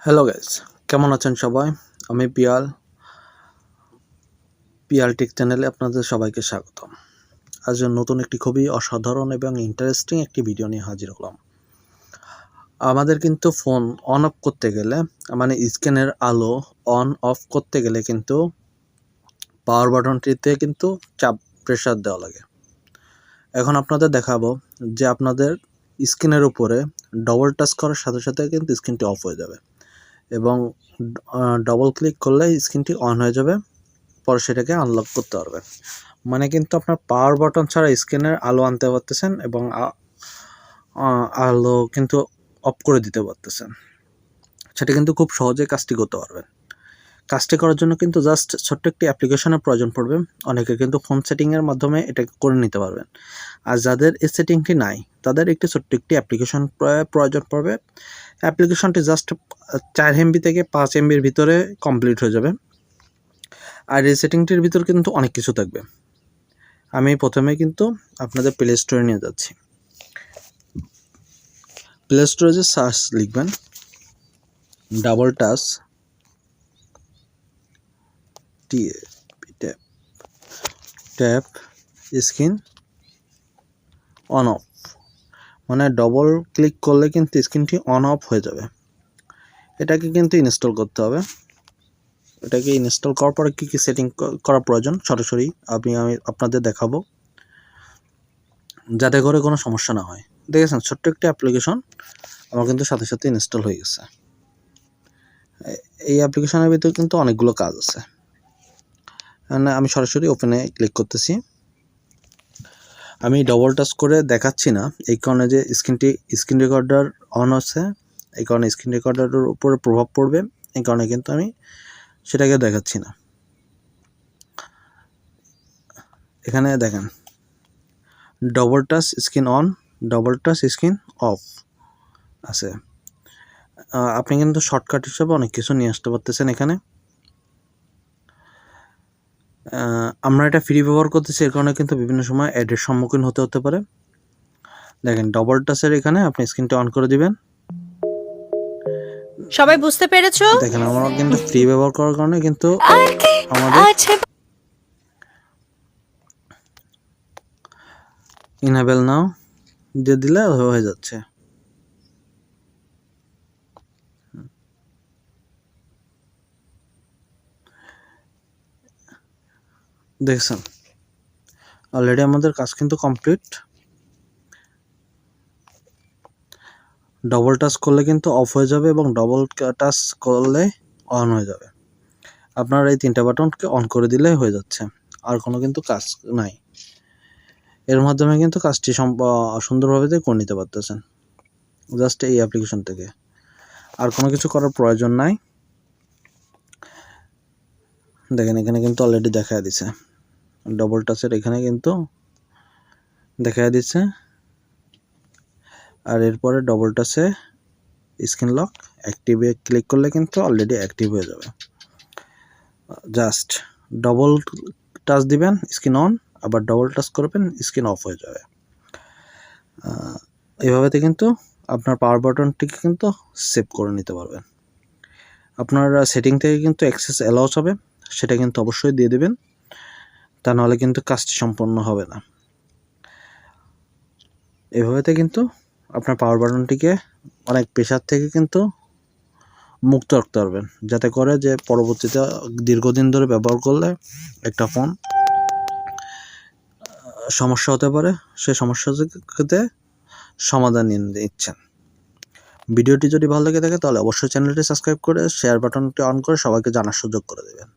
Hello guys, কেমন আছেন সবাই? আমি পিয়াল টেক চ্যানেলে আপনাদের সবাইকে স্বাগতম। আজ নতুন একটি খুবই অসাধারণ এবং ইন্টারেস্টিং একটি ভিডিও নিয়ে হাজির হলাম। আমাদের কিন্তু ফোন অন অফ করতে গেলে মানে স্ক্রিনের আলো অন অফ করতে গেলে কিন্তু পাওয়ার বাটনটিতে কিন্তু চাপ প্রেসার দেওয়া লাগে। এখন আপনাদের দেখাবো যে আপনাদের স্ক্রিনের উপরে ডবল টাচ করার সাথে সাথে কিন্তু স্ক্রিনটি অফ হয়ে যাবে এবং ডবল ক্লিক করলে স্ক্রিনটি অন হয়ে যাবে। পরে সেটাকে আনলক করতে পারবেন। মানে কিন্তু আপনার পাওয়ার বাটন ছাড়া স্ক্রিনের আলো আনতে পারতেছেন এবং আলো কিন্তু অফ করে দিতে পারতেছেন। সেটা কিন্তু খুব সহজে কাজটি করতে পারবেন। কাজটি করার জন্য কিন্তু জাস্ট ছোট্ট একটি অ্যাপ্লিকেশনের প্রয়োজন পড়বে। অনেকে কিন্তু ফোন সেটিংয়ের মাধ্যমে এটা করে নিতে পারবেন। আর যাদের এই সেটিংটি নাই তাদের একটি ছোট্ট একটি অ্যাপ্লিকেশন প্রয়োজন পড়বে। অ্যাপ্লিকেশনটি জাস্ট 4 MB থেকে 5 MBর ভিতরে কমপ্লিট হয়ে যাবে। আর এই সেটিংটির ভিতর কিন্তু অনেক কিছু থাকবে। আমি প্রথমে কিন্তু আপনাদের প্লে স্টোরে নিয়ে যাচ্ছি। প্লে স্টোরে যে সার্চ লিখবেন double touch tap screen on of, মানে ডবল ক্লিক করলে কিন্তু স্ক্রিনটি অন অফ হয়ে যাবে। এটাকে কিন্তু ইনস্টল করতে হবে। এটাকে ইনস্টল করার পরে কী কী সেটিং করা প্রয়োজন সরাসরি আমি আপনাদের দেখাবো, যাতে করে কোনো সমস্যা না হয়। দেখেছেন ছোট্ট একটি অ্যাপ্লিকেশন আমার কিন্তু সাথে সাথে ইনস্টল হয়ে গেছে। এই অ্যাপ্লিকেশনের ভিতরে কিন্তু অনেকগুলো কাজ আছে। আমি সরাসরি ওপেনে ক্লিক করতেছি। আমি ডবল টাচ করে দেখাচ্ছি না এই কারণে যে স্ক্রিন রেকর্ডার অন আছে, এই কারণে স্ক্রিন রেকর্ডারের উপরে প্রভাব পড়বে, এই কারণে কিন্তু আমি সেটাকে দেখাচ্ছি না। এখানে দেখেন double touch screen on, double touch screen off আছে। আপনি কিন্তু শর্টকাট হিসেবে অনেক কিছু নিয়ে আসতে পারতেছেন এখানে। আমরা এটা ফ্রি ব্যবহার করতেছি, এর কারণে কিন্তু বিভিন্ন সময় অ্যাডের সম্মুখীন হতে পারে। দেখেন ডবল টাচের এখানে আপনি স্ক্রিনটা অন করে দিবেন। সবাই বুঝতে পেরেছো? দেখেন আমরা কিন্তু ফ্রি ব্যবহার করার কারণে কিন্তু আমাদের ইনেবল নাও দিয়ে দিলে হয়ে যাচ্ছে। দেখছেন অলরেডি আমাদের কাজ কিন্তু কমপ্লিট। ডবল টাচ করলে কিন্তু অফ হয়ে যাবে এবং ডবল টাচ করলে অন হয়ে যাবে। আপনার এই 3টা বাটনকে অন করে দিলে হয়ে যাচ্ছে, আর কোনো কিন্তু কাজ নাই। এর মাধ্যমে কিন্তু কাজটি সুন্দরভাবে করে নিতে পারতেছেন জাস্ট এই অ্যাপ্লিকেশন থেকে। আর কোনো কিছু করার প্রয়োজন নাই। দেখেন এখানে কিন্তু অলরেডি দেখায় দিছে ডবল টাচের, এখানে কিন্তু দেখায় দিচ্ছে। আর এরপরে ডবল টাচে স্ক্রিন লক অ্যাক্টিভে ক্লিক করলে কিন্তু অলরেডি অ্যাক্টিভ হয়ে যাবে। জাস্ট ডবল টাচ দিবেন স্ক্রিন অন, আবার ডবল টাচ করবেন স্ক্রিন অফ হয়ে যাবে। এইভাবেতে কিন্তু আপনার পাওয়ার বাটনটিকে কিন্তু সেভ করে নিতে পারবেন। আপনার সেটিং থেকে কিন্তু অ্যাক্সেস অ্যালাউস হবে, সেটা কিন্তু অবশ্যই দিয়ে দেবেন, তা নাহলে কিন্তু কাজটি সম্পন্ন হবে না। এভাবেতে কিন্তু আপনার পাওয়ার বাটনটিকে অনেক প্রেশার থেকে কিন্তু মুক্ত রাখতে পারবেন, যাতে করে যে পরবর্তীতে দীর্ঘদিন ধরে ব্যবহার করলে একটা ফোন সমস্যা হতে পারে, সেই সমস্যাতে সমাধান নিয়ে নিচ্ছেন। ভিডিওটি যদি ভালো লেগে থাকে তাহলে অবশ্যই চ্যানেলটি সাবস্ক্রাইব করে শেয়ার বাটনটি অন করে সবাইকে জানার সুযোগ করে দেবেন।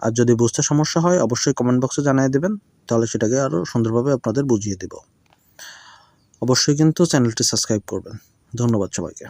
আর যদি বুঝতে সমস্যা হয় অবশ্যই কমেন্ট বক্সে জানিয়ে দেবেন, তাহলে সেটাকে আরও সুন্দরভাবে আপনাদের বুঝিয়ে দেব। অবশ্যই কিন্তু চ্যানেলটি সাবস্ক্রাইব করবেন। ধন্যবাদ সবাইকে।